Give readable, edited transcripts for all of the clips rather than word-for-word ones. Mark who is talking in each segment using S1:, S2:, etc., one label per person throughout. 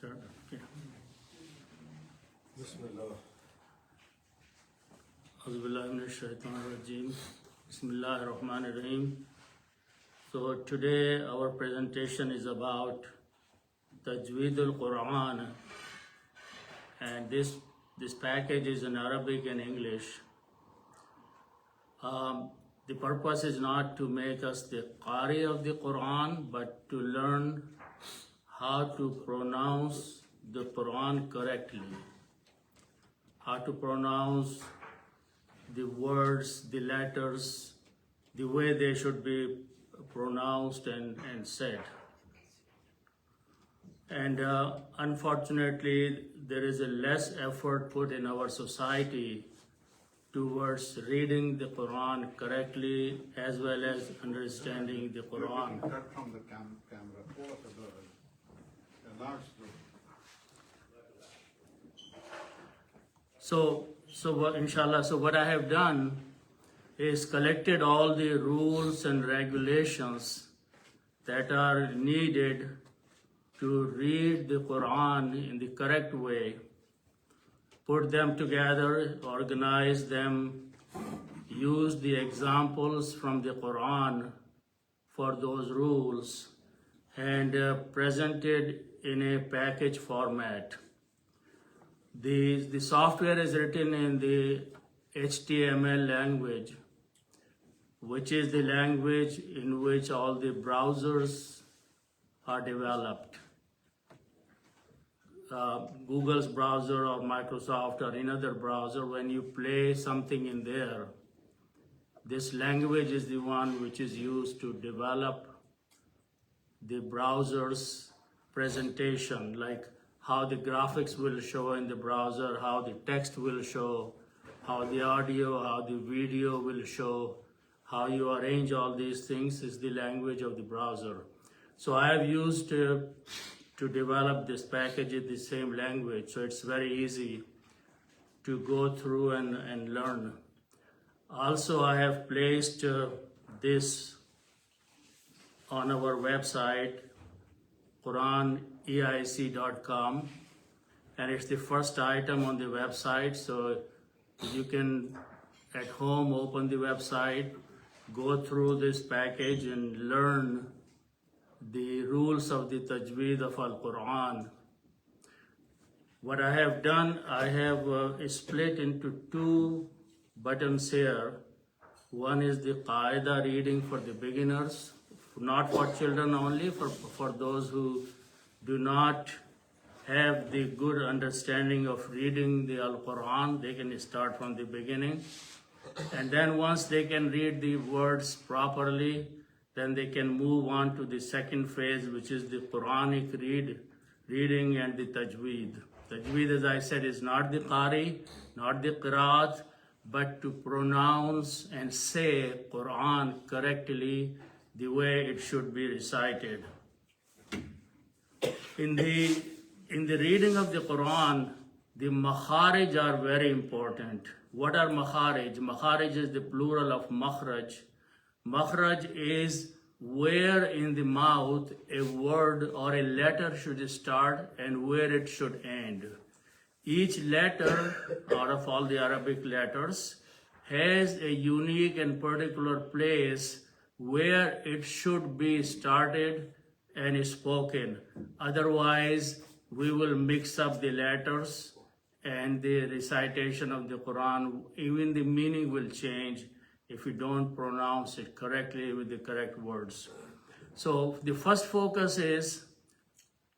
S1: start? Okay.
S2: Bismillah.
S1: Bismillahirrahmanirrahim. So today our presentation is about Tajweedul Quran, and this package is in Arabic and English. The purpose is not to make us the Qari of the Quran, but to learn how to pronounce the Quran correctly, how to pronounce the words, the letters, the way they should be pronounced and said. And unfortunately, there is a less effort put in our society towards reading the Quran correctly as well as understanding the Quran.
S2: Cut from the camera. Over to the large group.
S1: Inshallah, what I have done is collected all the rules and regulations that are needed to read the Quran in the correct way, put them together, organize them, use the examples from the Quran for those rules, and presented in a package format. The software is written in the HTML language, which is the language in which all the browsers are developed. Google's browser or Microsoft or another browser, when you play something in there, this language is the one which is used to develop the browser's presentation, like how the graphics will show in the browser, how the text will show, how the audio, how the video will show, how you arrange all these things is the language of the browser. So I have used to develop this package in the same language, so it's very easy to go through and learn. Also, I have placed this on our website, QuranEIC.com, and it's the first item on the website, so you can at home open the website, go through this package and learn the rules of the Tajweed of AlQuran. What I have done, I have split into two buttons here. One is the Qaida reading for the beginners, not for children only, for those who do not have the good understanding of reading the Al-Quran. They can start from the beginning. And then once they can read the words properly, then they can move on to the second phase, which is the Quranic reading and the Tajweed. Tajweed, as I said, is not the Qari, not the Qiraat, but to pronounce and say Quran correctly the way it should be recited. In the reading of the Quran, the makharij are very important. What are makharij? Makharij is the plural of makhraj. Makhraj is where in the mouth a word or a letter should start and where it should end. Each letter out of all the Arabic letters has a unique and particular place where it should be started and spoken. Otherwise, we will mix up the letters and the recitation of the Quran. Even the meaning will change if we don't pronounce it correctly with the correct words. So the first focus is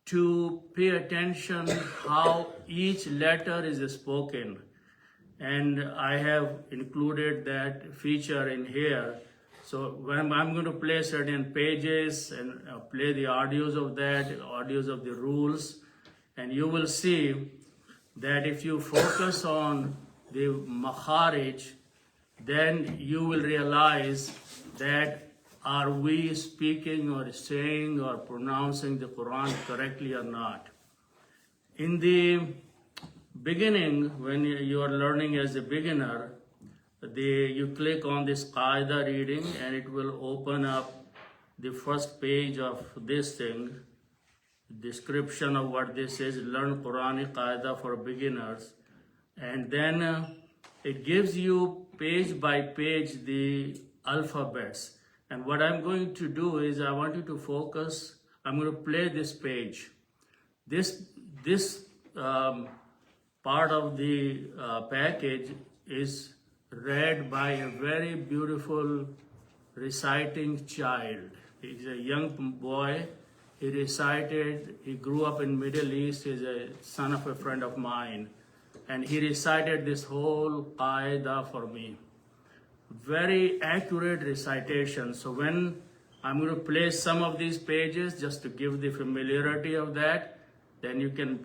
S1: to pay attention how each letter is spoken. And I have included that feature in here. So when I'm going to play certain pages and play the audios of that, audios of the rules, and you will see that if you focus on the makharij, then you will realize that are we speaking or saying or pronouncing the Quran correctly or not. In the beginning, when you are learning as a beginner, you click on this Qaida reading and it will open up the first page of this thing, description of what this is, learn Quranic Qaida for beginners. And then it gives you page by page the alphabets. And what I'm going to do is I want you to focus. I'm going to play this page. This part of the package is read by a very beautiful reciting child. He's a young boy. He recited, he grew up in Middle East, he's a son of a friend of mine. And he recited this whole qaida for me. Very accurate recitation. So when I'm going to play some of these pages just to give the familiarity of that, then you can,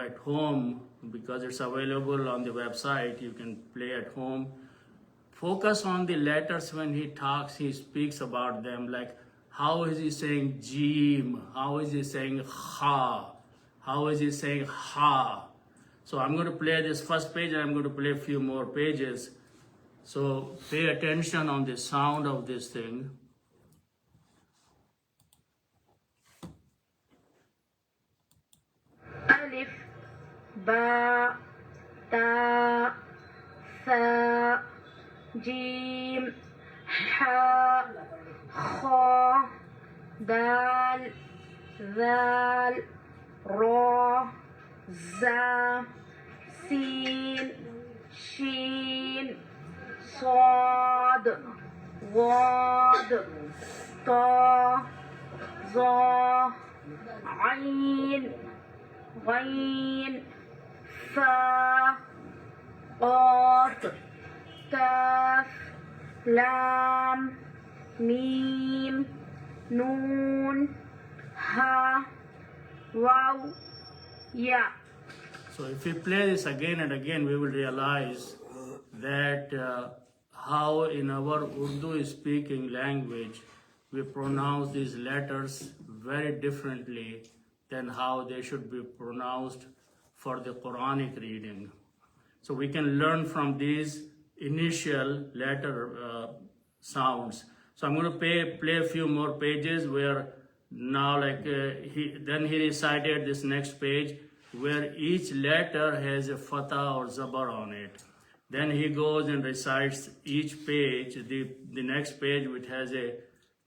S1: at home, because it's available on the website, you can play at home. Focus on the letters when he talks, he speaks about them, like how is he saying Jim, how is he saying Ha, how is he saying Ha. So I'm going to play this first page and I'm going to play a few more pages. So pay attention on the sound of this thing.
S3: Alif, Ba, Ta, Tha, Jim, Ha, Kha, Dal, Zal, Ra, Za, Sin, Shin, Sad, Wad, Ta, Za, Ain, Ghain, Fa, Qaf, Kaf, Lam, Mim, Noon, Ha, Waw, Ya.
S1: So if we play this again and again, we will realize that how in our Urdu speaking language, we pronounce these letters very differently than how they should be pronounced for the Quranic reading. So we can learn from these initial letter sounds. So I'm going to play a few more pages where now he recited this next page where each letter has a fatah or zabar on it. Then he goes and recites each page, the next page which has a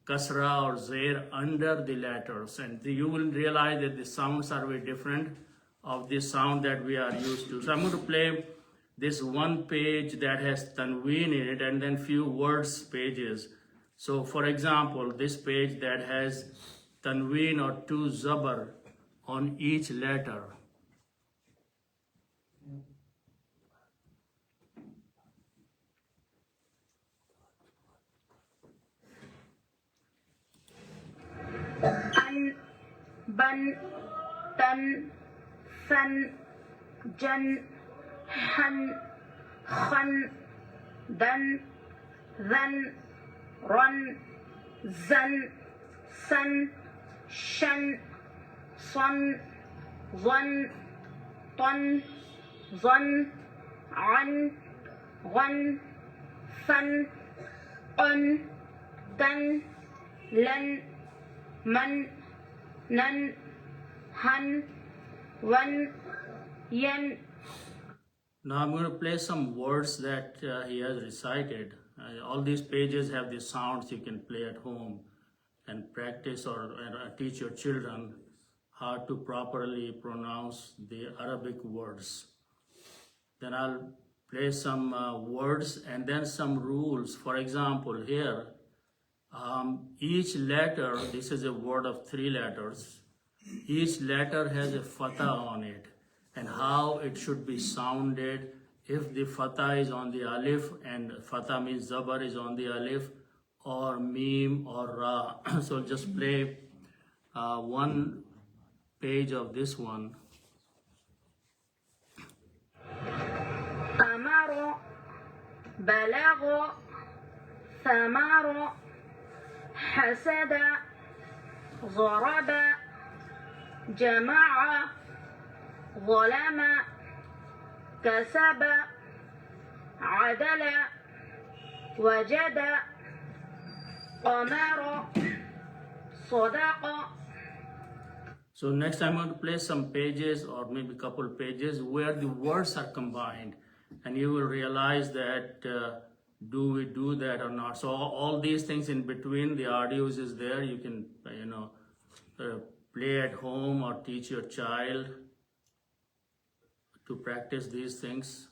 S1: kasra or zair under the letters. And you will realize that the sounds are very different of the sound that we are used to. So I'm going to play this one page that has tanween in it and then few words pages. So for example, this page that has tanween or two zabar on each letter.
S3: An, ban, tan, san, jan, han, khan, dan, than, run, zan, san, shan, son, zan, ton, zan, an, wan, fan, on, dan, lan, man, nan, han, wan, yan.
S1: Now I'm going to play some words that he has recited. All these pages have the sounds you can play at home and practice or teach your children how to properly pronounce the Arabic words. Then I'll play some words and then some rules. For example, here, each letter, this is a word of 3 letters, each letter has a fatah on it and how it should be sounded. If the fatah is on the alif, and fatah means zabar is on the alif, or mim or ra. So just play one page of this one.
S3: Amaro, balago, thamaro, hasada, zaraba, jama'a, ظلم, كسب, عدل, وجد, قمر, صدق.
S1: So next I'm going to play some pages or maybe a couple pages where the words are combined, and you will realize that do we do that or not. So all these things in between, the audios is there. You can play at home or teach your child to practice these things.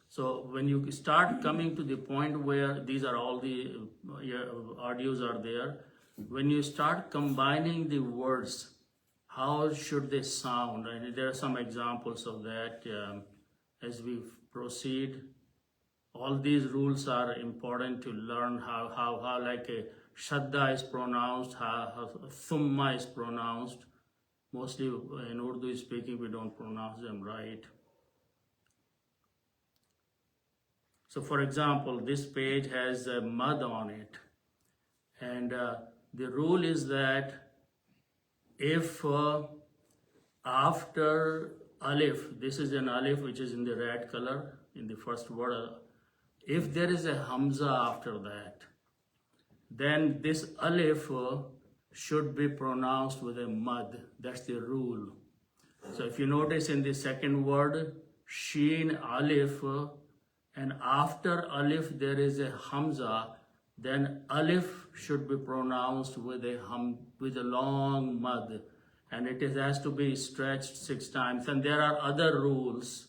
S1: So when you start coming to the point where these are all the audios are there, when you start combining the words, how should they sound? And there are some examples of that as we proceed. All these rules are important to learn how like a shadda is pronounced, how thumma is pronounced. Mostly in Urdu speaking, we don't pronounce them right. So for example, this page has a mud on it. And the rule is that if after alif, this is an alif which is in the red color in the first word, if there is a hamza after that, then this alif should be pronounced with a mud. That's the rule. So if you notice in the second word, sheen alif, and after alif there is a hamza, then alif should be pronounced with a long mud, and it has to be stretched 6 times. And there are other rules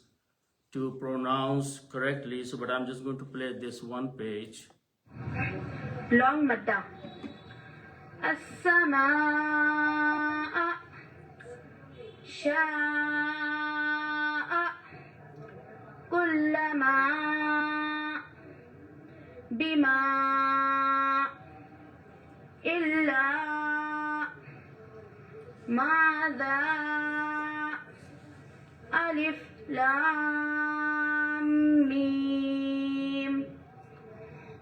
S1: to pronounce correctly. So, but I'm just going to play this one page.
S3: Long madda. السماء شاء كلما بما إلا ماذا ألف لام ميم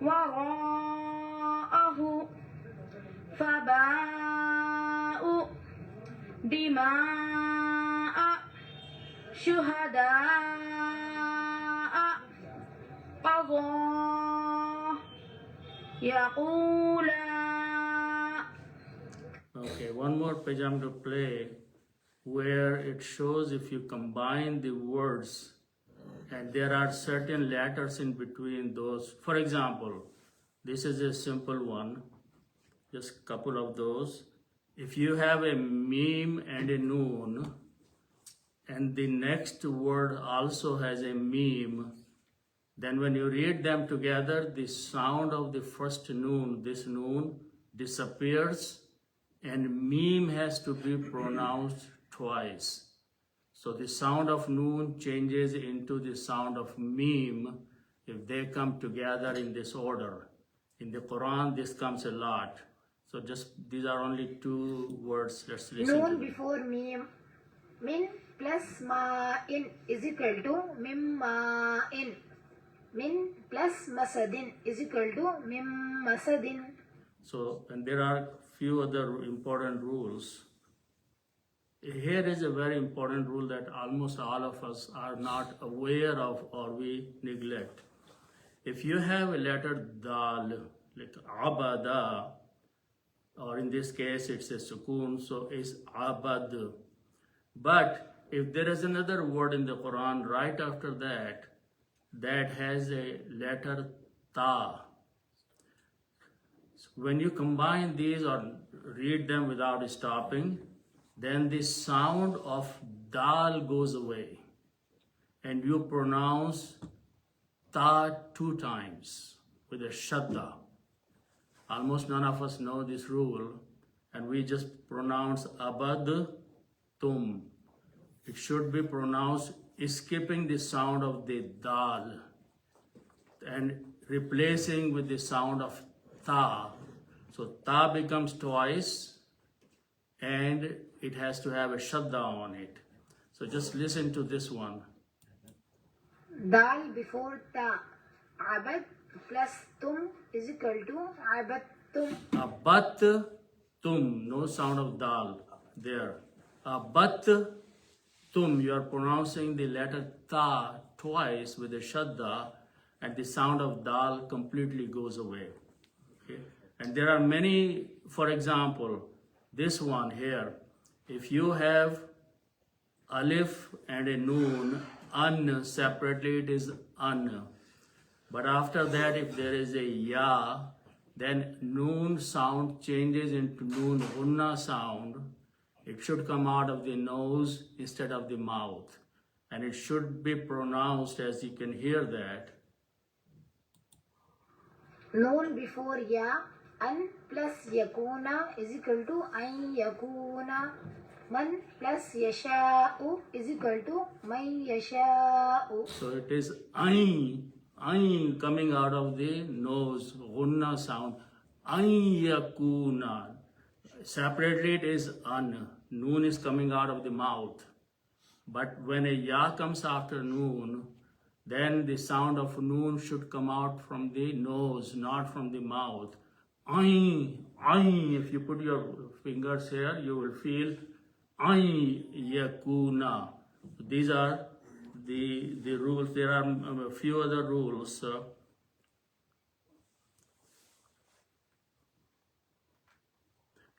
S3: وراءه فباء دماء شهداء قضى يقولا.
S1: Okay, one more page I'm going to play where it shows if you combine the words and there are certain letters in between those. For example, this is a simple one, just a couple of those. If you have a meme and a noon, and the next word also has a meme, then when you read them together, the sound of the first noon, this noon, disappears, and meme has to be pronounced twice. So the sound of noon changes into the sound of meme if they come together in this order. In the Quran, this comes a lot. So just these are only 2 words. Let's listen to
S4: Noon
S1: them.
S4: before mim. Min plus ma in is equal to mim ma in. Min plus masadin is equal to mim masadin.
S1: So, and there are few other important rules. Here is a very important rule that almost all of us are not aware of or we neglect. If you have a letter dal, like abada, or in this case it's a sukoon, so it's abad. But if there is another word in the Quran right after that, that has a letter ta, so when you combine these or read them without stopping, then the sound of dal goes away and you pronounce ta 2 times with a shadda. Almost none of us know this rule, and we just pronounce abad tum. It should be pronounced skipping the sound of the dal and replacing with the sound of ta. So ta becomes twice and it has to have a shadda on it. So just listen to this one.
S4: Dal before ta. Abad plus tum is equal to abattum.
S1: Abat tum, no sound of dal there. Abat tum, you are pronouncing the letter ta twice with a shadda, and the sound of dal completely goes away. Okay? And there are many, for example, this one here, if you have alif and a noon, an separately it is an. But after that, if there is a ya, then noon sound changes into noon gunna sound. It should come out of the nose instead of the mouth. And it should be pronounced as you can hear that.
S4: Noon before ya, an plus yakuna is equal to an yakuna. Man plus yasha'u is equal to man yasha'u.
S1: So it is ain coming out of the nose, gunna sound. An yakuna. Separately it is an. Noon is coming out of the mouth. But when a ya comes after noon, then the sound of noon should come out from the nose, not from the mouth. Ain. If you put your fingers here, you will feel ain yakuna. These are the rules. There are a few other rules.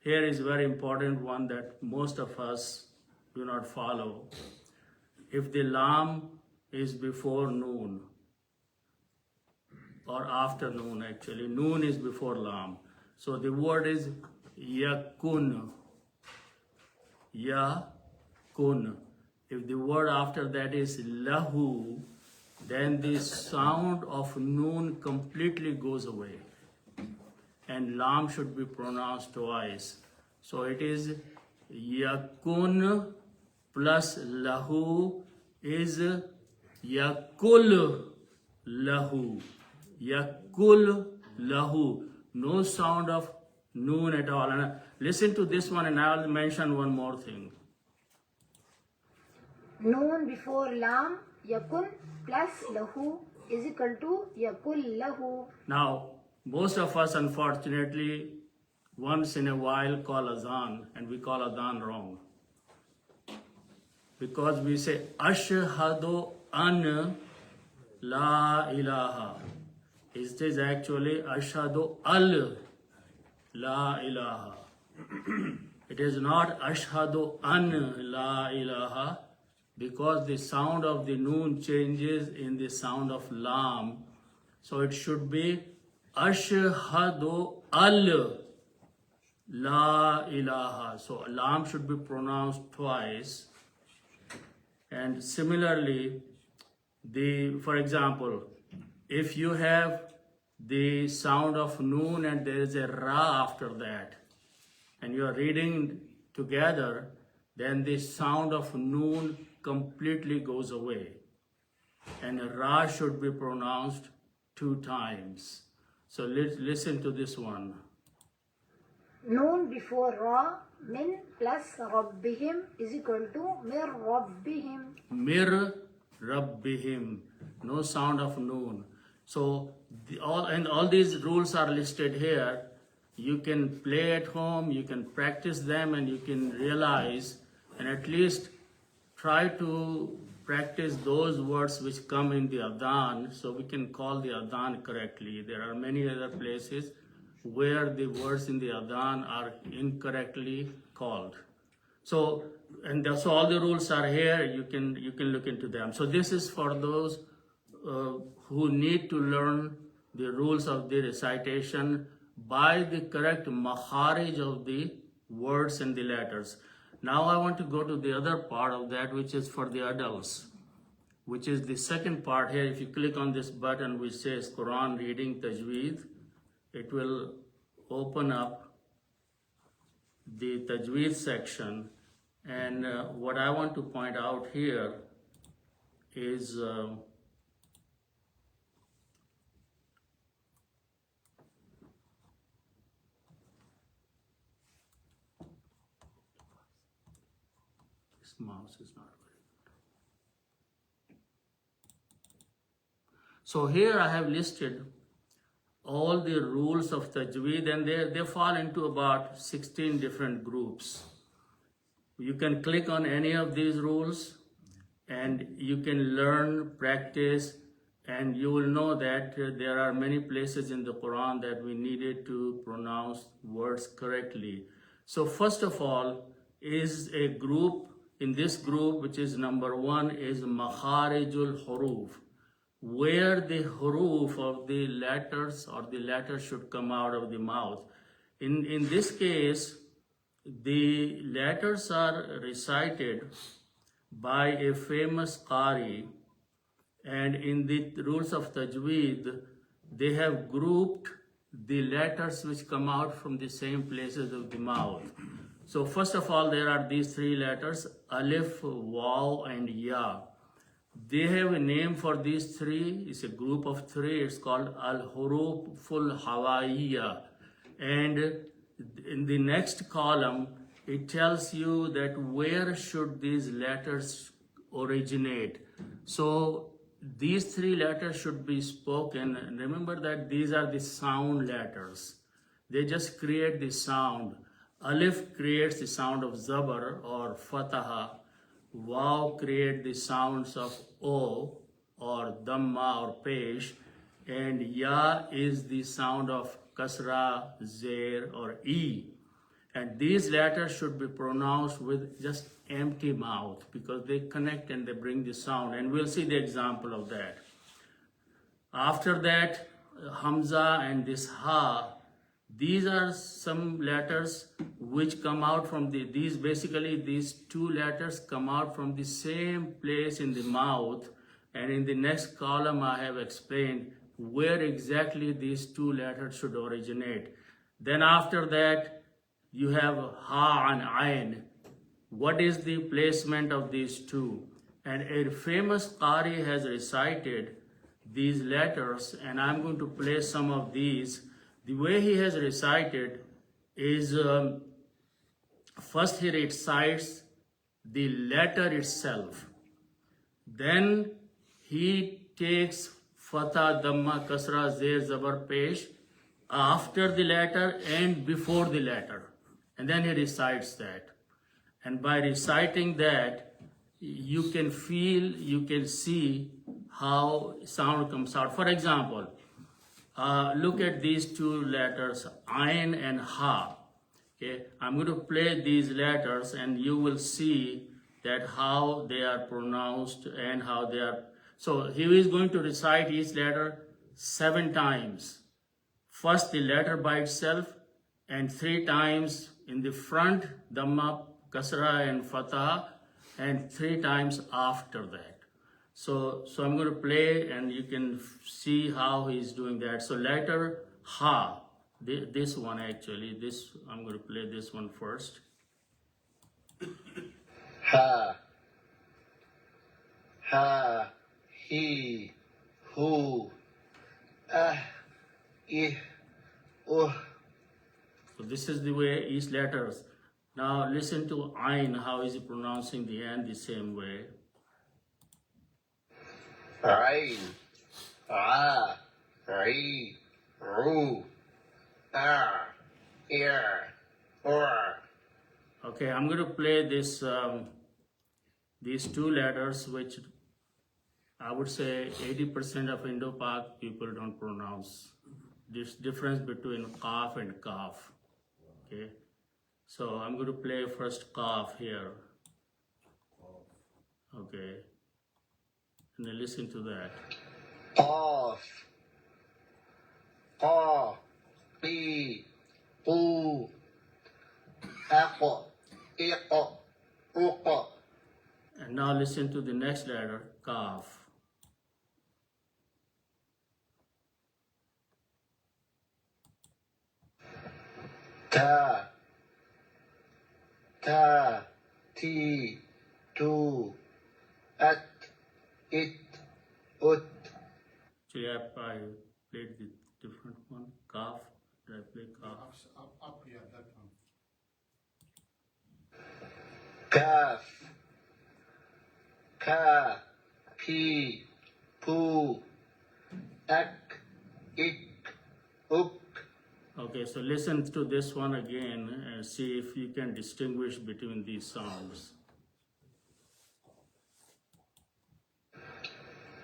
S1: Here is very important one that most of us do not follow. If the lam is before noon, or after noon actually, noon is before lam. So the word is yakun. Yakun. If the word after that is lahu, then the sound of noon completely goes away. And lam should be pronounced twice. So it is yakun plus lahu is yakul lahu. Yakul lahu. No sound of noon at all. And listen to this one and I will mention one more thing.
S4: Noon before lam, yakun plus lahu is equal to yakul lahu.
S1: Now, most of us unfortunately once in a while call azan, and we call azan wrong. Because we say ashhadu an la ilaha. It is actually ashhadu al la ilaha. It is not ashhadu an la ilaha, because the sound of the noon changes in the sound of lam. So it should be ashhadu al la ilaha. So lam should be pronounced twice. And similarly, for example, if you have the sound of noon and there is a ra after that, and you are reading together, then the sound of noon completely goes away. And ra should be pronounced 2 times. So let's listen to this one.
S4: Noon before ra, min plus rabbihim is equal to mir rabbihim.
S1: Mir rabbihim. No sound of noon. So all these rules are listed here. You can play at home, you can practice them, and you can realize and at least try to practice those words which come in the adhan, so we can call the adhan correctly. There are many other places where the words in the adhan are incorrectly called. So all the rules are here. You can look into them. So this is for those who need to learn the rules of the recitation by the correct makharij of the words and the letters. Now I want to go to the other part of that, which is for the adults, which is the second part here. If you click on this button which says Quran Reading Tajweed, it will open up the Tajweed section. And what I want to point out here is this mouse is not very good. So here I have listed all the rules of Tajweed, and they fall into about 16 different groups. You can click on any of these rules and you can learn, practice, and you will know that there are many places in the Quran that we needed to pronounce words correctly. So first of all, is a group. In this group, which is number 1, is Makharijul Huruf, where the huruf of the letters or the letters should come out of the mouth. In this case, the letters are recited by a famous Qari, and in the rules of Tajweed, they have grouped the letters which come out from the same places of the mouth. So first of all, there are these 3 letters, Alif, Waw, and Ya. They have a name for these 3. It's a group of 3. It's called Al-Huruful Hawaiya. And in the next column, it tells you that where should these letters originate. So these 3 letters should be spoken. Remember that these are the sound letters. They just create the sound. Alif creates the sound of Zabar or Fataha. Waw create the sounds of O or Dhamma or Pesh. And Ya is the sound of Kasra, Zair or E. And these letters should be pronounced with just empty mouth because they connect and they bring the sound. And we'll see the example of that. After that, Hamza and this Ha, these are some letters which come out from these 2 letters come out from the same place in the mouth. And in the next column, I have explained where exactly these 2 letters should originate. Then after that, you have Ha and Ain. What is the placement of these 2? And a famous Qari has recited these letters, and I'm going to play some of these. The way he has recited is first he recites the letter itself. Then he takes Fatha, Dhamma, Kasra, Zair, Zabar, Pesh after the letter and before the letter. And then he recites that. And by reciting that, you can feel, you can see how sound comes out. For example, look at these 2 letters, Ain and Ha. Okay, I'm going to play these letters and you will see that how they are pronounced and how they are. So he is going to recite each letter 7 times. First the letter by itself and 3 times in the front, Dhamma, Kasra and Fatah, and 3 times after that. So I'm going to play and you can see how he's doing that. So letter Ha, this one actually, I'm going to play this one first.
S5: Ha, ha, he, who, ih,
S1: So this is the way each letters. Now listen to Ain, how is he pronouncing the N the same way.
S5: Ain, A, Ri, Ru, R, Ir, Or.
S1: Okay, I'm going to play this these 2 letters which I would say 80% of Indo-Pak people don't pronounce. This difference between Qaf and Kaf. Okay, so I'm going to play first Qaf here. Okay, and then listen to that.
S5: Qaf, Qa, Qi, Qu, Aq, Iq, Uq.
S1: And now listen to the next letter, Kaf.
S5: Ta, ta, ti, tu, at, it, ut.
S1: So yeah, I played the different one, Kaf. Did I play Kaf?
S2: Up here, that one.
S5: Kaf, ka, ki, pu, ak, ik, uk.
S1: Okay, so listen to this one again and see if you can distinguish between these sounds.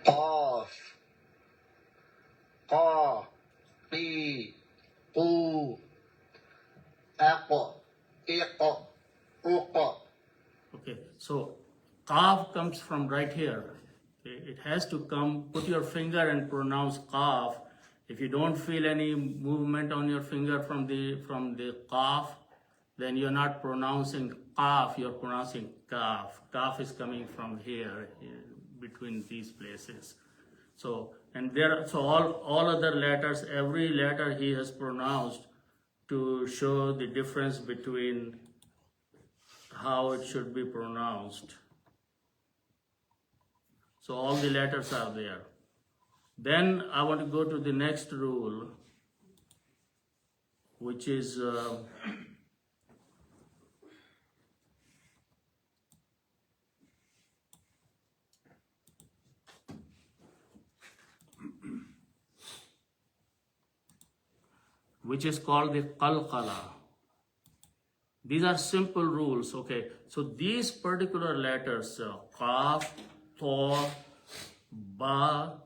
S5: Qaf, qa, qi, qu, aq, iq, uq.
S1: Qaf comes from right here. It has to come, put your finger and pronounce Qaf. If you don't feel any movement on your finger from the Qaf, then you're not pronouncing Qaf, you're pronouncing Kaf. Kaf is coming from here, between these places. So, and there, so all other letters, every letter he has pronounced to show the difference between how it should be pronounced. So all the letters are there. Then I want to go to the next rule, which is called the qalqala. These are simple rules, okay? So these particular letters, qaf, ta, ba,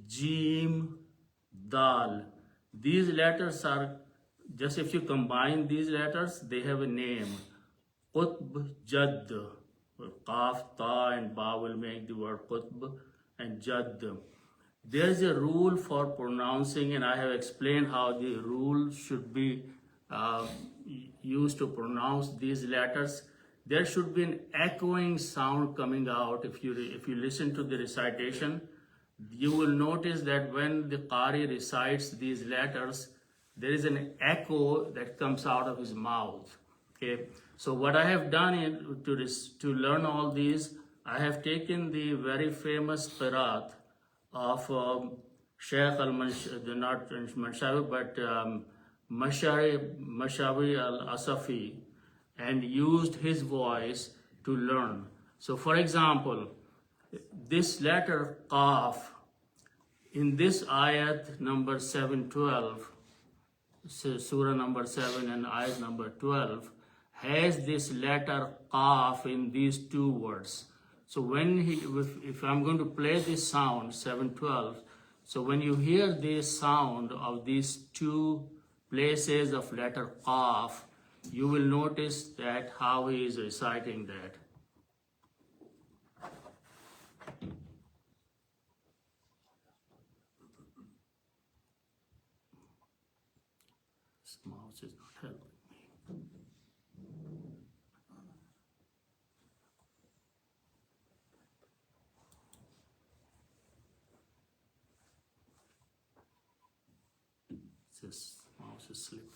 S1: jim, dal, these letters are, just if you combine these letters, they have a name. Qutb, Jadd, qaf, ta and ba will make the word qutb and Jadd. There is a rule for pronouncing, and I have explained how the rule should be used to pronounce these letters. There should be an echoing sound coming out. If you listen to the recitation, you will notice that when the Qari recites these letters, there is an echo that comes out of his mouth. Okay, so what I have done to learn all these, I have taken the very famous qiraat of Sheikh not Manshawi, but Mashawi al-Asafi, and used his voice to learn. So for example, this letter Qaf, in this ayat number 712, surah number 7 and ayat number 12, has this letter Qaf in these two words. So when if I'm going to play this sound, 712, so when you hear this sound of these two places of letter Qaf, you will notice that how he is reciting that. This mouse is not helping me. This mouse is slipping.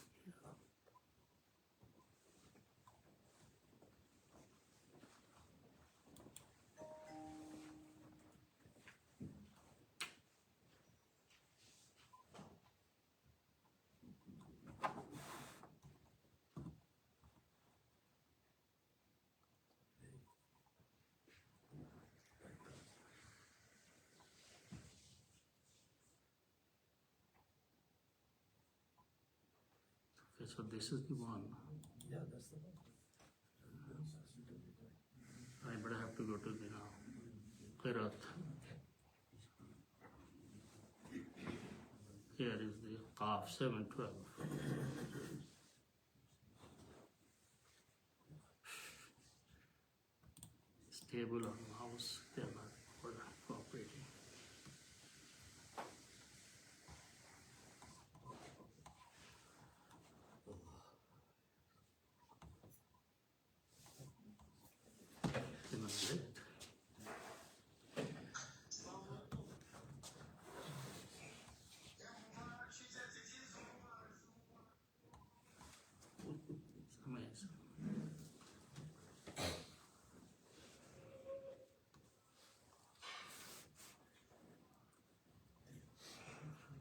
S1: Okay, so this is the one. Yeah, that's the one. Right, but I have to go to the now. Qiraat. Here is the Qaf 712. Stable on mouse, they are not cooperating. Amazing.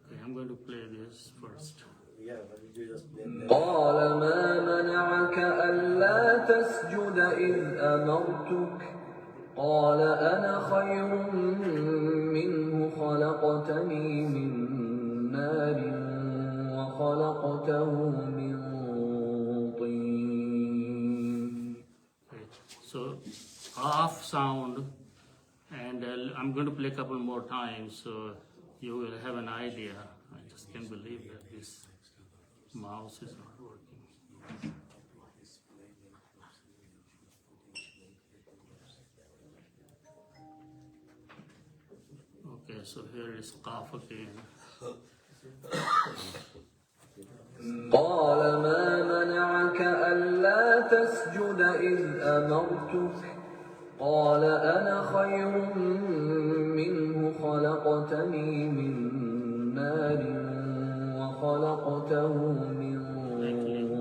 S1: Okay, I'm going to play this first.
S6: قال ما منعك ألا تسجد إذ أمرتك قال أنا خير منه خلقتني من نار وخلقته من طين.
S1: So off sound, and I'm going to play a couple more times so you will have an idea. I just can't believe that this mouse is not working. so here is qaf again.
S6: قال ما منعك ألا تسجد إذ أمرتك قال أنا خير منه خلقتني من نار وخلقته من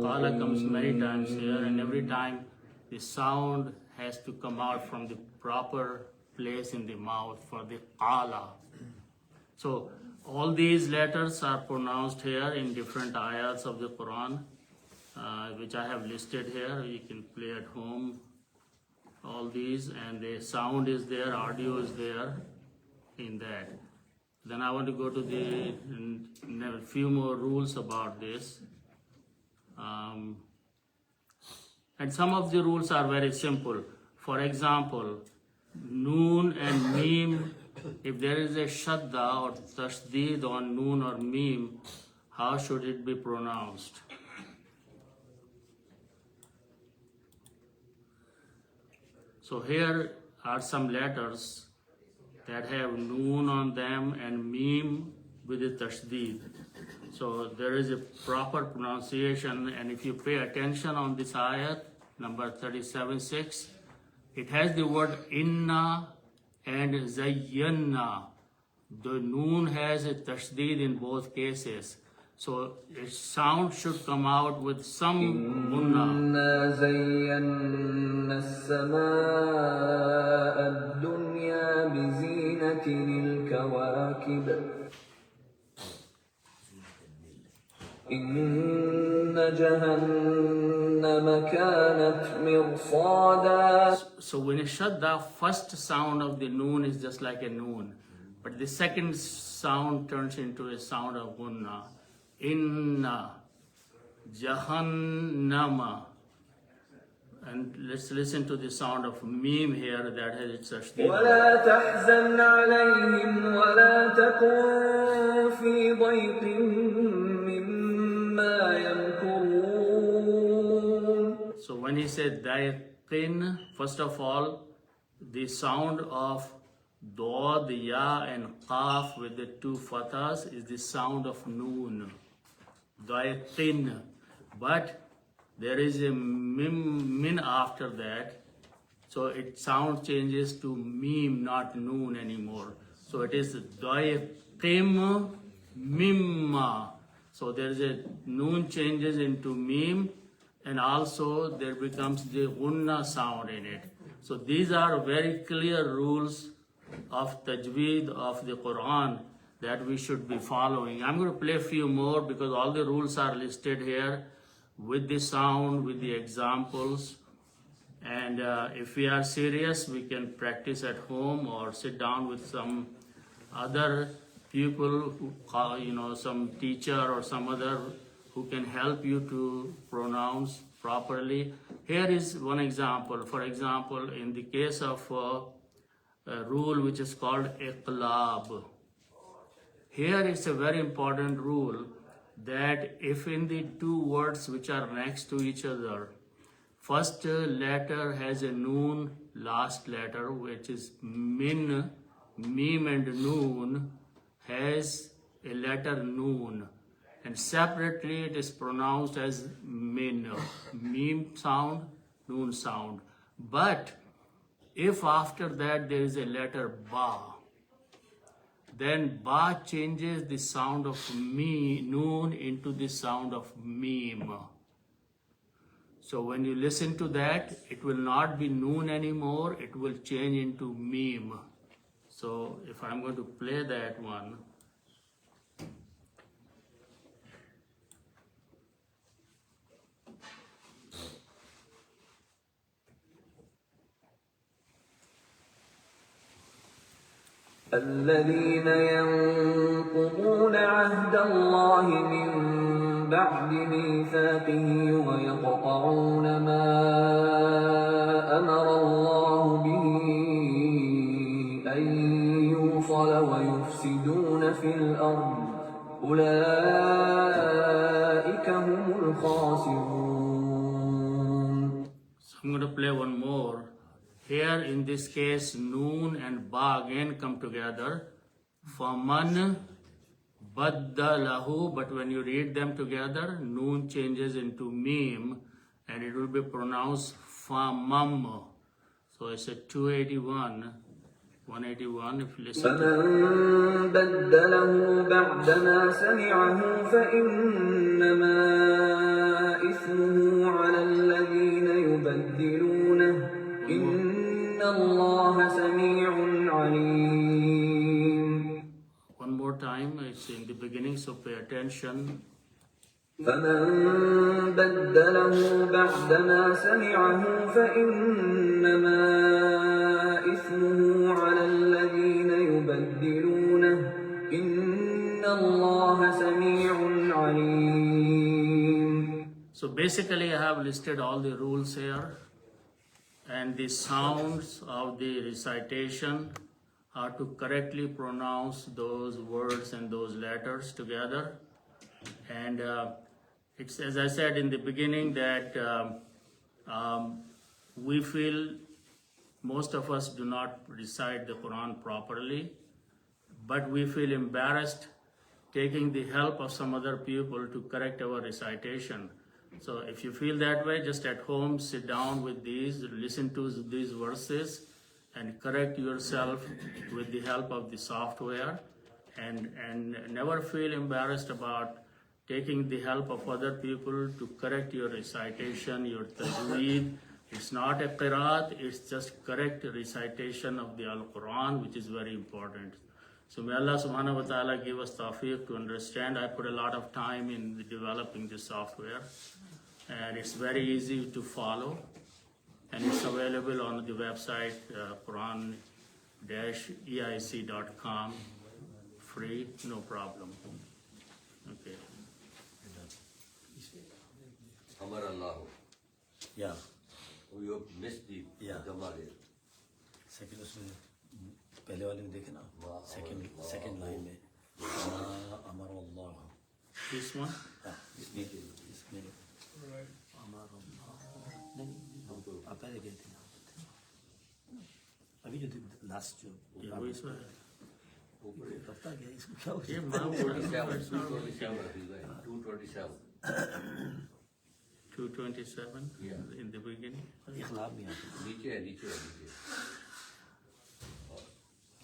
S1: Qala comes many times here, and every time the sound has to come out from the proper place in the mouth for the qala. So all these letters are pronounced here in different ayats of the Quran, which I have listed here. You can play at home all these, and the sound is there, audio is there in that. Then I want to go to the few more rules about this. And some of the rules are very simple. For example, noon and meem, if there is a shadda or tasdeed on noon or meem, how should it be pronounced? So here are some letters that have noon on them and meem with the tasdeed. So there is a proper pronunciation, and if you pay attention on this ayat, number 37:6, it has the word inna and zayyanna. The noon has a tasdeed in both cases. So its sound should come out with some gunna.
S6: إنا زينا السماء الدنيا بزينة الكواكب إن جهنم كانت مرصادا.
S1: So when you shut the first sound of the noon is just like a noon, but the second sound turns into a sound of gunna. Inna Jahannama. And let's listen to the sound of meme here that has its tashdid.
S6: ولا تحزن عليهم ولا تكن في ضيق مما يمكرون.
S1: So when he said daiqin, first of all, the sound of dod, ya and qaf with the two fathas is the sound of noon. Daiqin. But there is a min after that, so its sound changes to mim, not noon anymore. So it is daiqim mimma. So there is a noon changes into mim, and also there becomes the gunna sound in it. So these are very clear rules of tajweed of the Quran that we should be following. I'm going to play a few more because all the rules are listed here with the sound, with the examples. And if we are serious, we can practice at home or sit down with some other people, who, some teacher or some other who can help you to pronounce properly. Here is one example. For example, in the case of a rule which is called iqlab. Here is a very important rule that if in the two words which are next to each other, first letter has a noon, last letter which is min, mim and noon has a letter noon, and separately it is pronounced as min, mim sound, noon sound. But if after that there is a letter ba, then ba changes the sound of noon into the sound of mim. So when you listen to that, it will not be noon anymore, it will change into mim. So if I'm going to play that one.
S6: الذين ينقضون عهد الله من بعد ميثاقه ويقطعون ما أمر الله به أن يوصل ويفسدون في الأرض أولئك هم الخاسرون.
S1: So I'm going to play one more. Here in this case, noon and ba again come together. faman baddalahu, but when you read them together, noon changes into meme and it will be pronounced famam. So it's a 281, 181 if you listen to
S6: فمن بدله بعدما سمعه فإنما إثمه على الذين يبدلونه إن الله سميع عليم.
S1: one more time. It's in the beginning, so pay attention.
S6: فمن بدله بعدما سمعه فإنما إثمه على الذين يبدلونه إن الله سميع عليم.
S1: So basically I have listed all the rules here and the sounds of the recitation, how to correctly pronounce those words and those letters together. And it's, as I said in the beginning, that we feel most of us do not recite the Quran properly, but we feel embarrassed taking the help of some other people to correct our recitation. So if you feel that way, just at home, sit down with these, listen to these verses, and correct yourself with the help of the software, and never feel embarrassed about taking the help of other people to correct your recitation, your tajweed. It's not a qiraat, it's just correct recitation of the AlQuran, which is very important. So may Allah subhanahu wa ta'ala give us tawfiq to understand. I put a lot of time in developing this software, and it's very easy to follow, and it's available on the website Quran-EIC.com, free, no problem. Okay.
S7: Amar Allah.
S8: Yeah.
S7: We have missed the
S8: Yeah.
S7: Jamali.
S8: Second उसमें पहले वाले में देखे ना second line में अमर अल्लाह
S1: This one?
S8: इसमें अमर अल्लाह नहीं आप पहले गए थे ना अभी जो लास्ट जो
S1: ये वो इसमें है।
S8: पता गया इसको क्या हो
S1: ये माँ बोल
S7: 227.
S1: 227
S7: Yeah.
S1: in the beginning.
S8: इखलाब नहीं आता
S7: नीचे है, नीचे है, नीचे.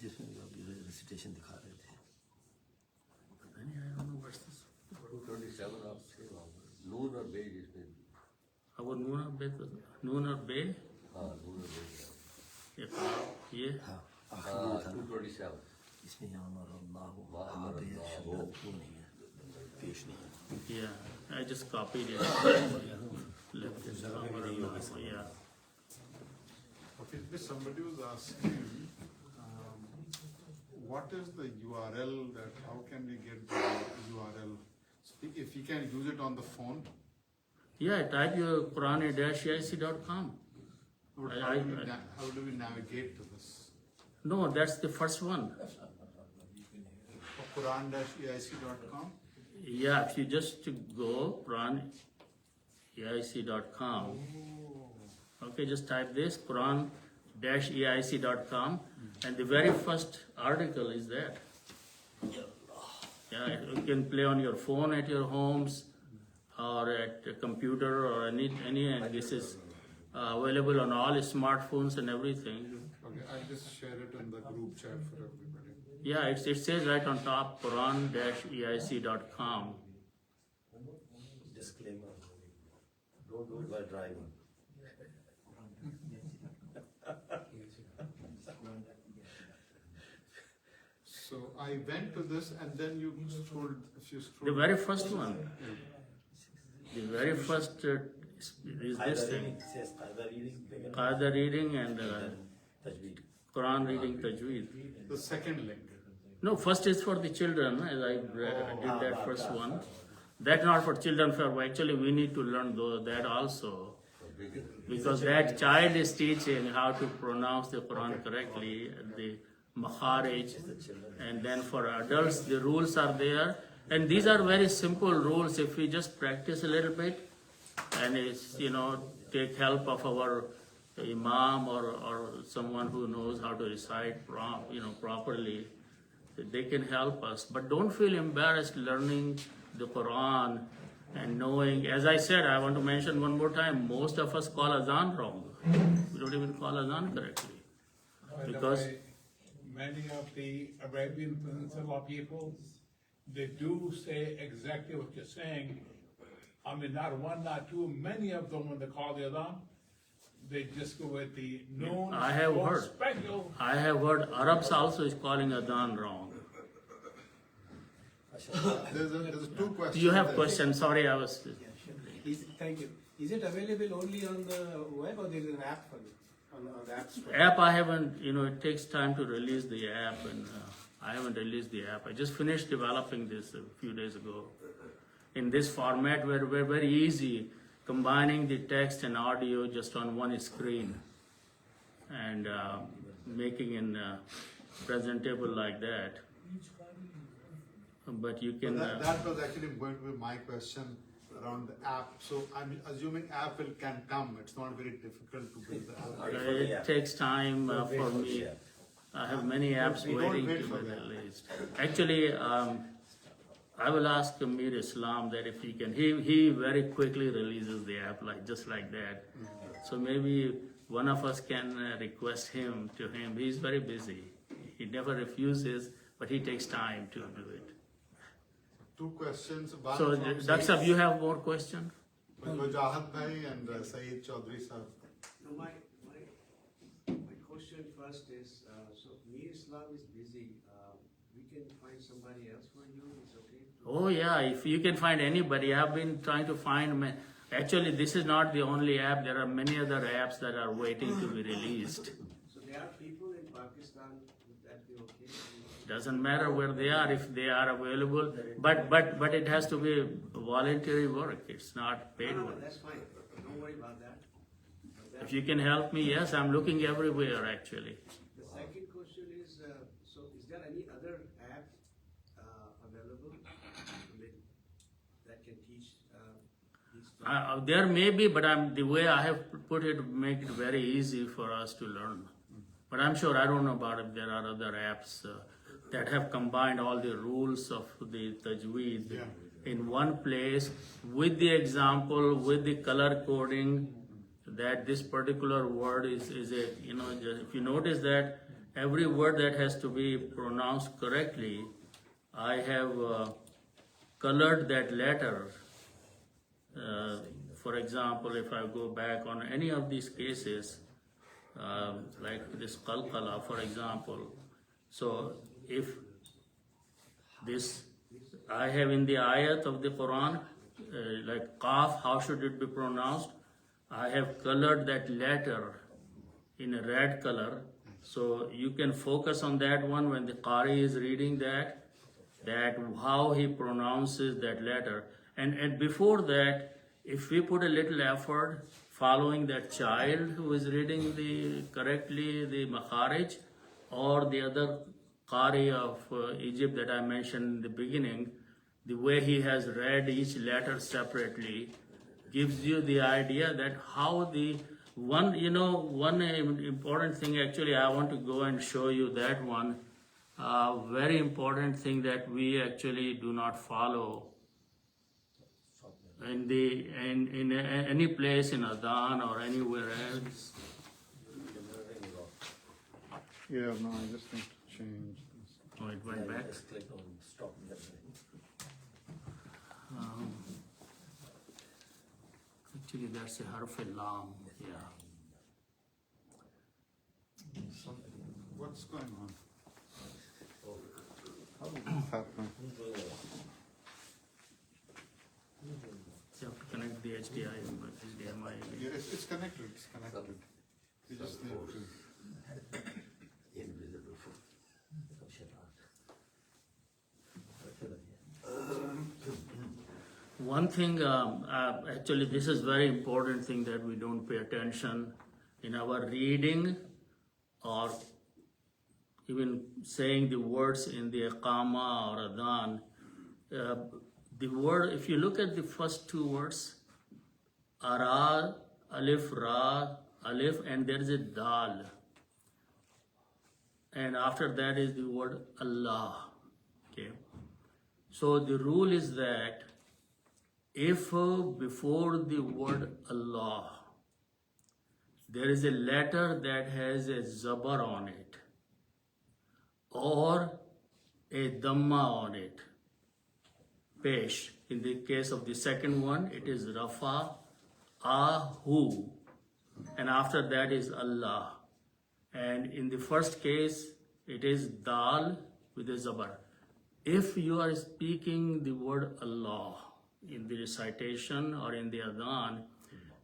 S8: जिसमें अभी रेसिटेशन दिखा रहे थे
S1: I don't know what's this.
S7: 227 आप से नून और बे जिसमें.
S1: Our noon or bay?
S7: हाँ, नून और बे.
S1: ये
S8: हाँ आखिर
S7: हाँ,
S8: में था ना
S7: 227.
S8: इसमें यहाँ अमर अल्लाह हो
S7: वाह,
S8: वहाँ पे
S7: अल्लाह
S8: शब्द
S7: हो।
S8: वो नहीं है पेश नहीं है
S1: yeah, I just copied it. Left it somewhere else. Yeah.
S2: Okay, somebody was asking, what is the URL that, how can we get the URL? If you can use it on the phone,
S1: Yeah, type your Quran-EIC.com.
S2: how do we navigate to this?
S1: No, that's the first one.
S2: Quran-EIC.com?
S1: Yeah, if you just go Quran-EIC.com. Okay, just type this Quran-EIC.com, and the very first article is that. Yeah, you can play on your phone at your homes or at a computer or any and this is available on all smartphones and everything.
S2: Okay, I'll just share it in the group chat for everybody.
S1: Yeah, it says right on top Quran-EIC.com.
S8: Disclaimer don't do it while driving
S2: So I went to this and then you scrolled, if you scroll.
S1: The very first one. The very first is this thing. Qaida reading and
S8: तजवीद
S1: Quran reading tajweed.
S2: The second link.
S1: No, first is for the children, as I did that first one. That's not for children, actually we need to learn that also. Because that child is teaching how to pronounce the Quran correctly, the makharij, and then for adults the rules are there. And these are very simple rules if we just practice a little bit and it's, take help of our imam or someone who knows how to recite properly. They can help us. But don't feel embarrassed learning the Quran and knowing, as I said, I want to mention one more time, most of us call azan wrong. We don't even call azan correctly.
S9: By the
S1: Because
S9: way, many of the Arabian Peninsula people, they do say exactly what you're saying. I mean, not one, not two, many of them, when they call the adhan, they just go with the noon.
S1: I have
S9: or
S1: heard.
S9: special.
S1: I have heard Arabs also is calling adhan wrong.
S2: There's two questions.
S1: You have
S2: there.
S1: questions? Sorry, I was.
S10: Thank you. Is it available only on the web or there is an app for it? On the app store?
S1: App I haven't, it takes time to release the app, and I haven't released the app. I just finished developing this a few days ago. In this format where we're very easy, combining the text and audio just on one screen and making it presentable like that. But you can.
S2: That was actually going to be my question around the app. So I'm assuming app can come. It's not very difficult to build the app.
S1: It takes time for me. I have many apps
S2: We don't
S1: waiting
S2: wait
S1: to
S2: for
S1: be
S2: that.
S1: released. Actually, I will ask Amir Islam that if he can. He very quickly releases the app just like that. So maybe one of us can request him to him. He's very busy. He never refuses, but he takes time to do it.
S2: Two questions. One
S1: So,
S2: from
S1: Dr. Sahab, you have more questions?
S2: Wajahat Bhai and Saeed Chaudhary sir.
S11: No, my question first is, so Mir Islam is busy. We can find somebody else for you. It's okay.
S1: Oh yeah, if you can find anybody. I've been trying to find. Actually, this is not the only app. There are many other apps that are waiting to be released.
S11: So there are people in Pakistan. Would that be okay?
S1: Doesn't matter where they are if they are available. But it has to be voluntary work. It's not paid
S11: No,
S1: work.
S11: that's fine. Don't worry about that.
S1: If you can help me, yes, I'm looking everywhere actually.
S11: The second question is, so is there any other app available that can teach these?
S1: There may be, but the way I have put it, make it very easy for us to learn. But I'm sure, I don't know about if there are other apps that have combined all the rules of the Tajweed in one place with the example, with the color coding, that this particular word is a, if you notice that every word that has to be pronounced correctly, I have colored that letter. For example, if I go back on any of these cases, like this qalqala, for example. So if this, I have in the ayat of the Quran, like qaf, how should it be pronounced? I have colored that letter in a red color. So you can focus on that one when the Qari is reading that how he pronounces that letter. And before that, if we put a little effort following that child who is reading correctly the makharij, or the other Qari of Egypt that I mentioned in the beginning, the way he has read each letter separately gives you the idea that how the one important thing, actually I want to go and show you that one very important thing that we actually do not follow in any place in Adhan or anywhere else.
S2: Yeah, no, I just need to change this.
S1: Oh, it went back.
S8: Just click on stop.
S1: Actually, that's a harf lam. Yeah.
S2: What's going on? How did this happen?
S1: You have to connect the HDMI.
S2: Yeah, it's connected. It's connected. You just need to.
S8: Invisible.
S1: One thing, actually, this is very important thing that we don't pay attention in our reading or even saying the words in the Iqama or Adhan. The word, if you look at the first two words, Ara, Alif, Ra, Alif, and there is a Dal. and after that is the word Allah. Okay. So the rule is that if before the word Allah there is a letter that has a zabar on it or a dhamma on it, pesh. In the case of the second one, it is rafa, ahu, and after that is Allah. And in the first case, it is dal with a zabar. If you are speaking the word Allah in the recitation or in the adhan,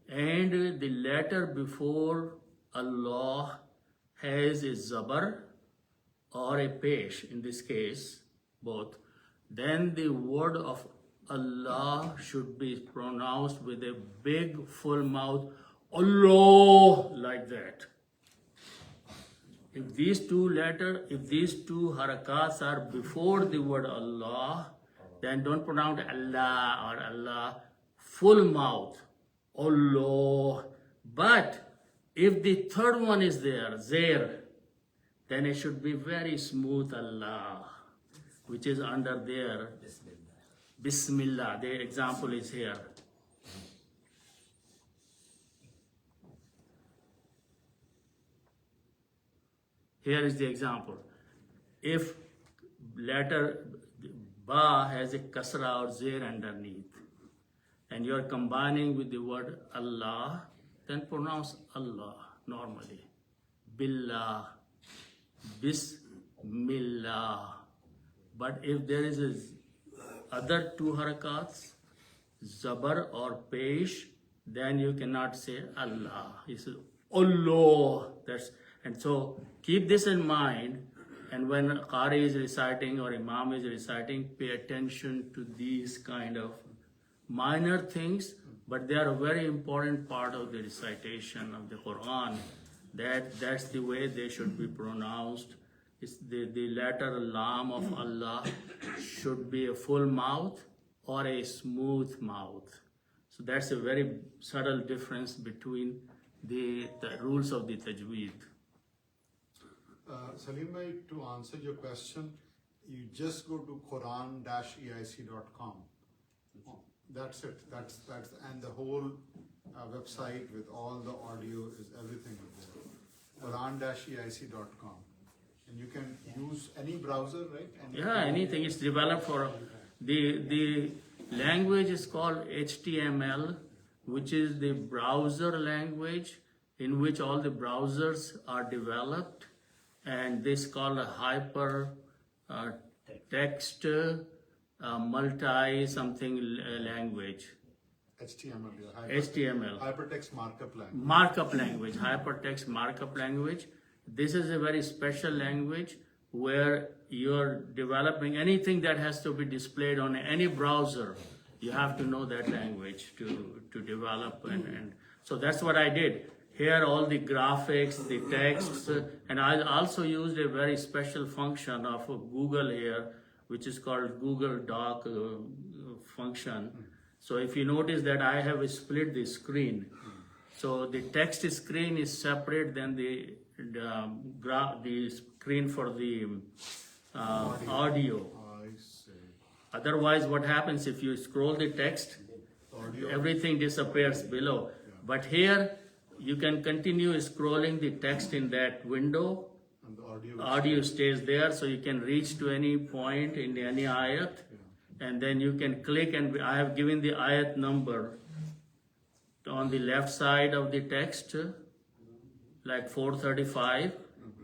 S1: and the letter before Allah has a zabar or a pesh, in this case, both, then the word of Allah should be pronounced with a big full mouth, Allah, like that. If these two harakats are before the word Allah, then don't pronounce Allah or Allah, full mouth, Allah. But if the third one is there, Zair, then it should be very smooth, Allah, which is under there. Bismillah. The example is here. Here is the example. If letter Ba has a kasra or Zair underneath, and you are combining with the word Allah, then pronounce Allah normally. Billah, Bismillah. But if there is other two harakats, Zabar or Pesh, then you cannot say Allah. He says Allah. And so keep this in mind, and when Qari is reciting or Imam is reciting, pay attention to these kind of minor things, but they are a very important part of the recitation of the Quran. That's the way they should be pronounced. It's the letter Lam of Allah should be a full mouth or a smooth mouth. So that's a very subtle difference between the rules of the Tajweed.
S2: Salim bhai, to answer your question, you just go to Quran-eic.com. That's it. That's and the whole website with all the audio is everything is there. Quran-eic.com. And you can use any browser, right?
S1: Anything. It's developed for the language is called HTML, which is the browser language in which all the browsers are developed, and this is called a hyper text multi something language. HTML.
S2: Hypertext markup language.
S1: Hypertext markup language. This is a very special language where you're developing anything that has to be displayed on any browser. You have to know that language to develop, and so that's what I did. Here all the graphics, the texts, and I also used a very special function of Google here, which is called Google Doc function. So if you notice that I have split the screen, so the text screen is separate than the screen for the audio.
S2: I see.
S1: Otherwise, what happens if you scroll the text, everything disappears below. But here, you can continue scrolling the text in that window.
S2: And the
S1: audio stays there, so you can reach to any point in any ayat, and then you can click, and I have given the ayat number on the left side of the text, like 435,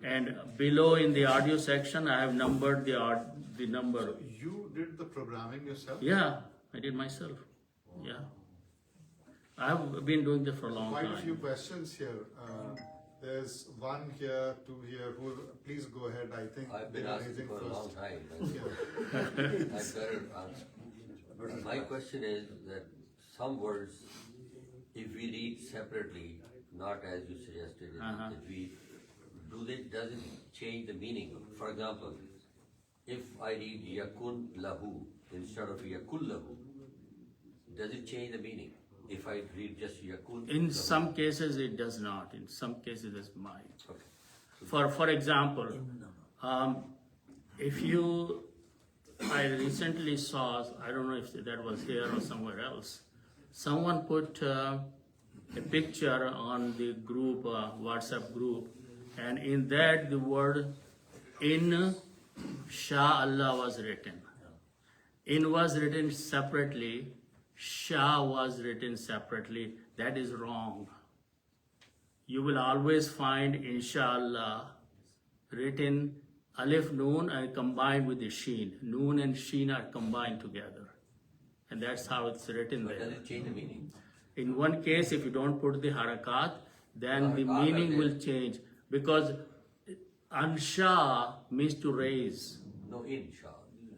S1: and below in the audio section, I have numbered the number.
S2: So you did the programming yourself?
S1: Yeah, I did myself. Yeah. I've been doing this for a long time.
S2: Quite a few questions here. There's one here, two here. Please go ahead. I think
S7: I've been asking for a long time.
S2: Yeah.
S7: I better answer. But my question is that some words, if we read separately, not as you suggested, does it change the meaning? For example, if I read yakun lahu instead of yakul lahu, does it change the meaning? If I read just yakun
S1: In
S7: lahu?
S1: some cases it does not. In some cases it might.
S7: Okay.
S1: For example, if you, I recently saw, I don't know if that was here or somewhere else, someone put a picture on the group, WhatsApp group, and in that the word in Shah Allah was written. In was written separately, Shah was written separately. That is wrong. You will always find Inshallah written Alif Noon and combined with the Sheen. Noon and Sheen are combined together. And that's how it's written
S7: But
S1: there.
S7: does it change the meaning?
S1: In one case, if you don't put the harakat, then the meaning will change. Because Ansha means to raise.
S7: No, insha.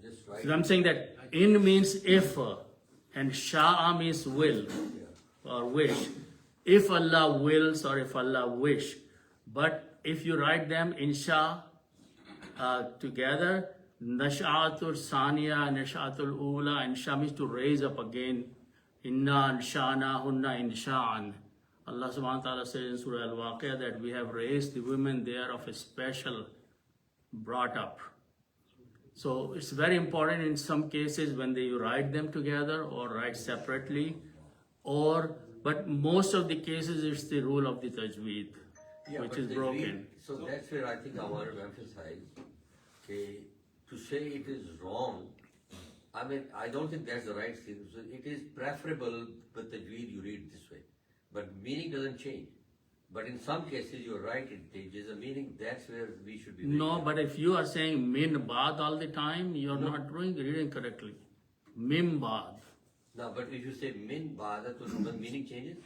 S7: Just write.
S1: So I'm saying that in means if, and Sha'a means will or wish. If Allah wills or if Allah wish. But if you write them insha together, Nash'atul Saniya, Nash'atul Ula, insha means to raise up again. Inna ansha'na hunna insha'an. Allah subhanahu wa ta'ala says in Surah Al-Waqi'ah that we have raised the women there of a special brought up. So it's very important in some cases when you write them together or write separately, but most of the cases it's the rule of the tajweed, which
S7: but
S1: is
S7: the
S1: broken.
S7: read- So that's where I think I want to emphasize, okay, to say it is wrong, I mean, I don't think that's the right thing. So it is preferable with tajweed you read this way, but meaning doesn't change. But in some cases you're right, it changes the meaning. That's where we should be.
S1: No, but if you are saying min baad all the time, you're not reading correctly. Mim baad.
S7: No, but if you say min bada, so the meaning changes.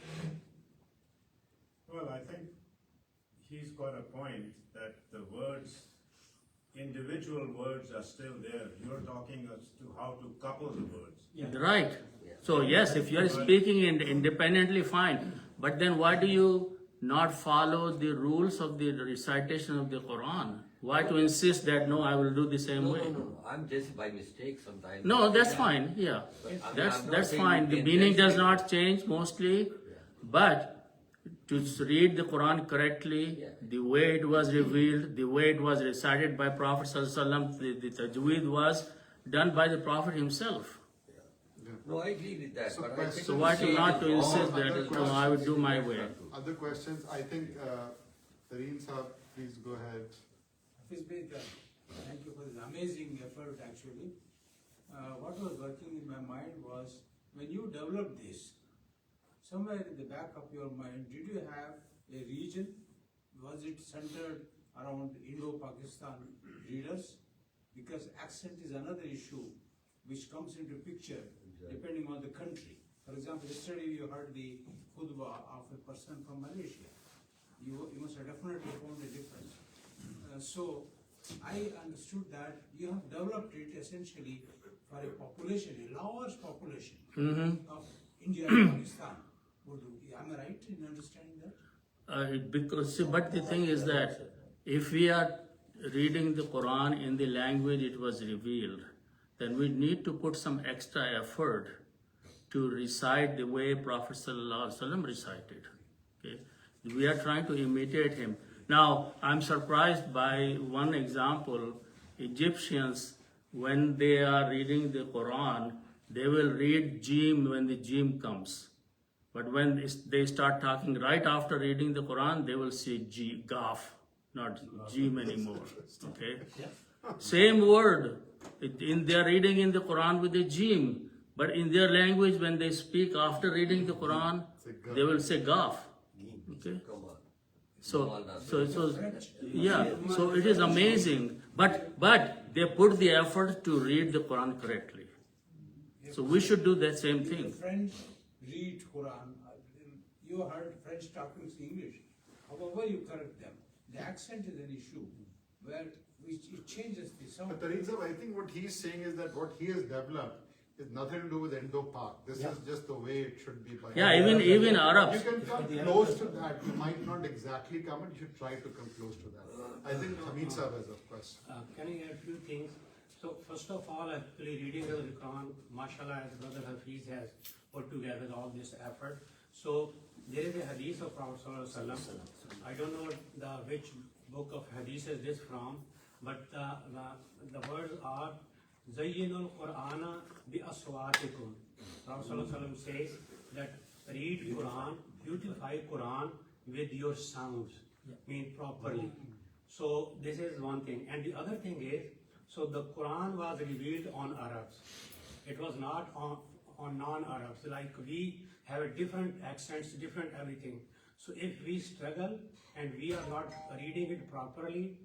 S11: Well, I think he's got a point that the words, individual words are still there. You're talking as to how to couple the words.
S1: Right. So yes, if you are speaking independently, fine. But then why do you not follow the rules of the recitation of the Quran? Why to insist that no, I will do the same way?
S7: No. I'm just by mistake sometimes.
S1: No, that's fine. Yeah,
S7: But, I mean, I'm
S1: that's
S7: not saying
S1: fine.
S7: you
S1: The
S7: can
S1: meaning does
S7: intentionally-
S1: not change mostly, but to read the Quran correctly, the way it was revealed, the way it was recited by Prophet ﷺ, the tajweed was done by the Prophet himself.
S7: No, I agree with that.
S2: So
S7: but I
S2: questions-
S7: think
S1: So why to not to
S7: wrong.
S1: insist that no, I would do my way?
S2: Other questions? I think, Tareen Saab, please go ahead.
S10: Hafiz Bey, thank you for this amazing effort actually. What was working in my mind was, when you developed this, somewhere in the back of your mind, did you have a region? Was it centered around Indo-Pakistan readers? Because accent is another issue which comes into picture depending on the country. For example, yesterday you heard the khutbah of a person from Malaysia. You must have definitely found a difference. So I understood that you have developed it essentially for a population, a large population of India and Pakistan. Urdu. Am I right in understanding that?
S1: But the thing is that if we are reading the Quran in the language it was revealed, then we need to put some extra effort to recite the way Prophet ﷺ recited. Okay? We are trying to imitate him. Now, I'm surprised by one example. Egyptians, when they are reading the Quran, they will read Jim when the Jim comes. But when they start talking right after reading the Quran, they will say Gaf, not Jim anymore. Okay? Same word. They are reading in the Quran with the Jim, but in their language, when they speak after reading the Quran, they will say Gaf. Okay? So it is amazing. But they put the effort to read the Quran correctly. So we should do that same thing.
S10: French read Quran. You heard French talking English. However you correct them, the accent is an issue where it changes the sound.
S2: But Tareen Saab, I think what he's saying is that what he has developed is nothing to do with Indo-Pak. This is just the way it should be.
S1: Yeah, even Arabs.
S2: You can come close to that. You might not exactly come, but you should try to come close to that. I think Hamid Saab has a question.
S12: Can I add a few things? So first of all, actually reading the Quran, mashallah, as Brother Hafiz has put together all this effort. So there is a hadith of Prophet ﷺ. I don't know which book of Hadith is this from, but the words are Zayyinul Qur'ana bi aswatikum. Prophet ﷺ says that read Quran, beautify Quran with your sounds, mean properly. So this is one thing. And the other thing is, so the Quran was revealed on Arabs. It was not on non-Arabs. Like we have different accents, different everything. So if we struggle and we are not reading it properly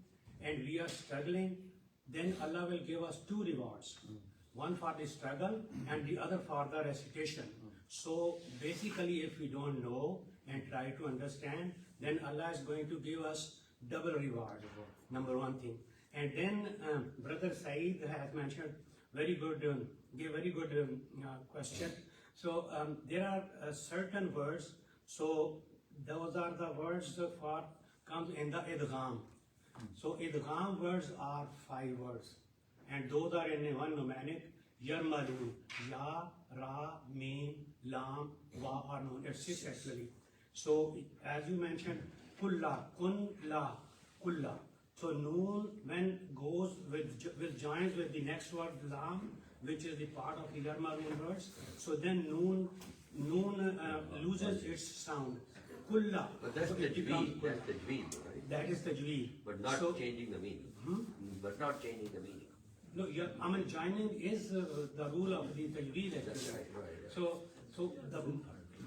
S12: and we are struggling, then Allah will give us two rewards. One for the struggle and the other for the recitation. So basically if we don't know and try to understand, then Allah is going to give us double reward, number one thing. And then Brother Saeed has mentioned very good, gave very good question. So there are certain words, so those are the words for comes in the idgham. So idgham words are 5 words, and those are in one mnemonic. Yarmalun, ya, ra, mim, lam, wa, or nun. It's 6 actually. So as you mentioned, kulla, kun, la, kulla. So noon when goes with joins with the next word lam, which is the part of the Yarmalun words. So then noon loses its sound. Kulla.
S7: But that's
S12: so
S7: tajweed. That's tajweed, right?
S12: That is tajweed.
S7: But not changing the meaning. But not changing the meaning.
S12: No, I mean joining is the rule of the tajweed actually.
S7: That's right.
S12: So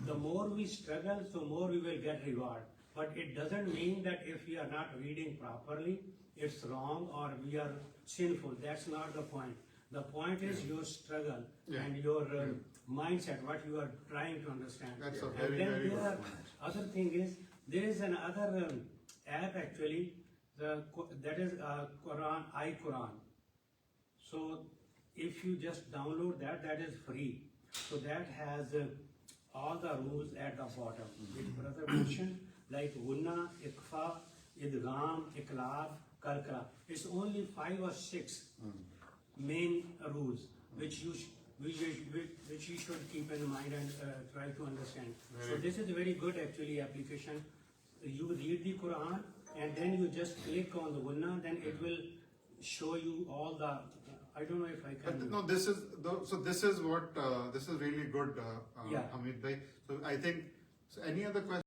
S12: the more we struggle, so more we will get reward. But it doesn't mean that if we are not reading properly, it's wrong or we are sinful. That's not the point. The point is your struggle and your mindset, what you are trying to understand.
S2: That's a
S12: and
S2: very,
S12: then
S2: very
S12: there
S2: good
S12: are
S2: point.
S12: other thing is, there is another app actually, that is Quran, iQuran. So if you just download that, that is free. So that has all the rules at the bottom, which brother mentioned, like Gunna, Ikfa, Idgham, Iklab, Kalkala. It's only 5 or 6 main rules which you should keep in mind and try to understand. So this is a very good actually application. You read the Quran and then you just click on the Gunna, then it will show you all the. I don't know if I can.
S2: But no, this is this is what this is really good,
S12: Yeah.
S2: Hamid bhai. So I think any other question.